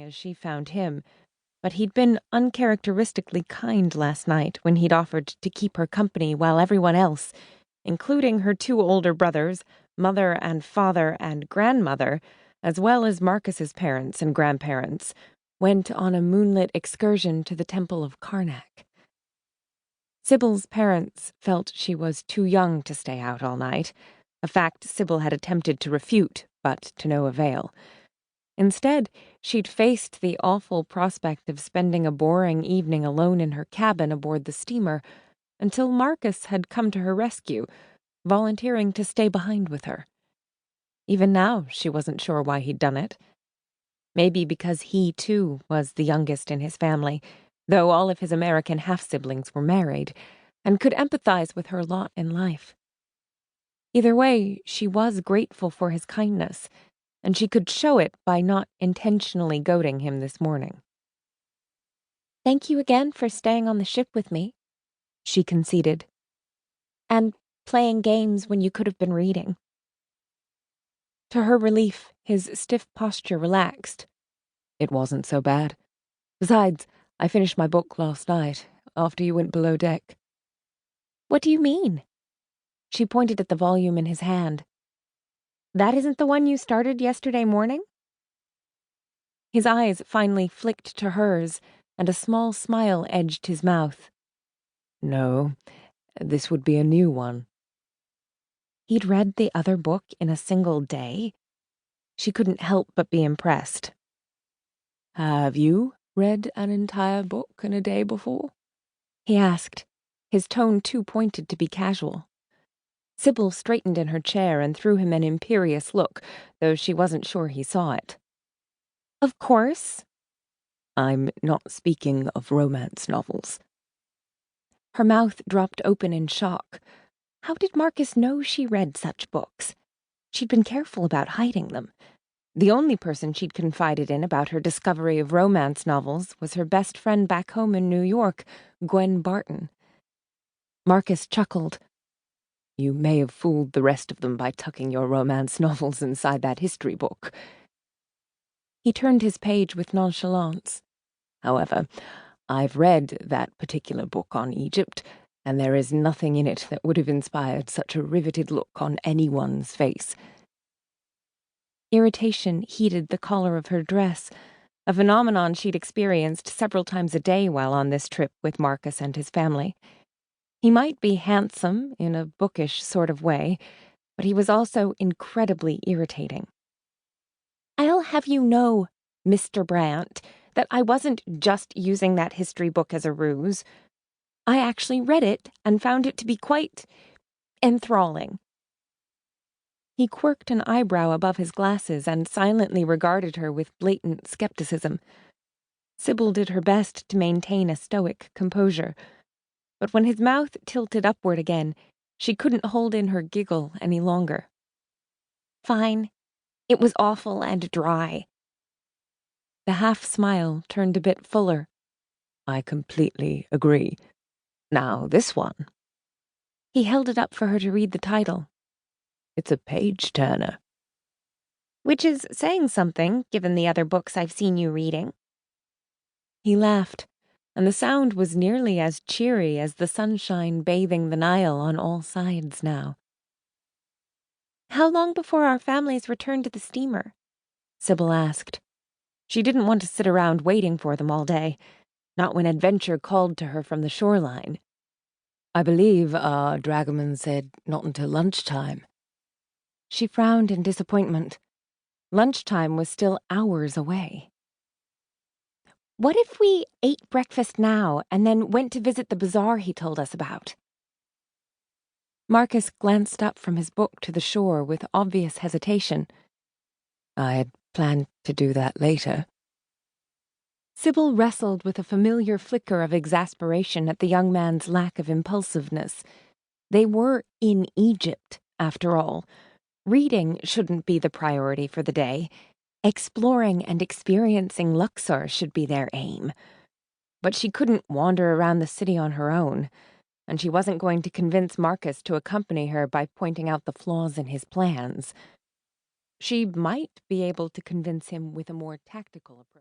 as she found him, but he'd been uncharacteristically kind last night when he'd offered to keep her company while everyone else, including her 2 older brothers, mother and father and grandmother, as well as Marcus's parents and grandparents, went on a moonlit excursion to the Temple of Karnak. Syble's parents felt she was too young to stay out all night, a fact Syble had attempted to refute, but to no avail. Instead, she'd faced the awful prospect of spending a boring evening alone in her cabin aboard the steamer until Marcus had come to her rescue, volunteering to stay behind with her. Even now, she wasn't sure why he'd done it. Maybe because he, too, was the youngest in his family, though all of his American half-siblings were married, and could empathize with her lot in life. Either way, she was grateful for his kindness, and she could show it by not intentionally goading him this morning. "Thank you again for staying on the ship with me," she conceded. "And playing games when you could have been reading." To her relief, his stiff posture relaxed. "It wasn't so bad. Besides, I finished my book last night, after you went below deck." "What do you mean?" She pointed at the volume in his hand. "That isn't the one you started yesterday morning?" His eyes finally flicked to hers, and a small smile edged his mouth. "No, this would be a new one." He'd read the other book in a single day? She couldn't help but be impressed. "Have you read an entire book in a day before?" he asked, his tone too pointed to be casual. Syble straightened in her chair and threw him an imperious look, though she wasn't sure he saw it. "Of course." "I'm not speaking of romance novels." Her mouth dropped open in shock. How did Marcus know she read such books? She'd been careful about hiding them. The only person she'd confided in about her discovery of romance novels was her best friend back home in New York, Gwen Barton. Marcus chuckled. "You may have fooled the rest of them by tucking your romance novels inside that history book." He turned his page with nonchalance. "However, I've read that particular book on Egypt, and there is nothing in it that would have inspired such a riveted look on anyone's face." Irritation heated the collar of her dress, a phenomenon she'd experienced several times a day while on this trip with Marcus and his family. He might be handsome in a bookish sort of way, but he was also incredibly irritating. "I'll have you know, Mr. Brandt, that I wasn't just using that history book as a ruse. I actually read it and found it to be quite enthralling." He quirked an eyebrow above his glasses and silently regarded her with blatant skepticism. Sybil did her best to maintain a stoic composure, but when his mouth tilted upward again, she couldn't hold in her giggle any longer. "Fine. It was awful and dry." The half-smile turned a bit fuller. "I completely agree. Now this one." He held it up for her to read the title. "It's a page-turner." "Which is saying something, given the other books I've seen you reading." He laughed, and the sound was nearly as cheery as the sunshine bathing the Nile on all sides now. "How long before our families return to the steamer?" Sybil asked. She didn't want to sit around waiting for them all day, not when adventure called to her from the shoreline. "I believe our dragoman said not until lunchtime." She frowned in disappointment. Lunchtime was still hours away. "What if we ate breakfast now and then went to visit the bazaar he told us about?" Marcus glanced up from his book to the shore with obvious hesitation. "I had planned to do that later." Sybil wrestled with a familiar flicker of exasperation at the young man's lack of impulsiveness. They were in Egypt, after all. Reading shouldn't be the priority for the day. Exploring and experiencing Luxor should be their aim. But she couldn't wander around the city on her own, and she wasn't going to convince Marcus to accompany her by pointing out the flaws in his plans. She might be able to convince him with a more tactical approach.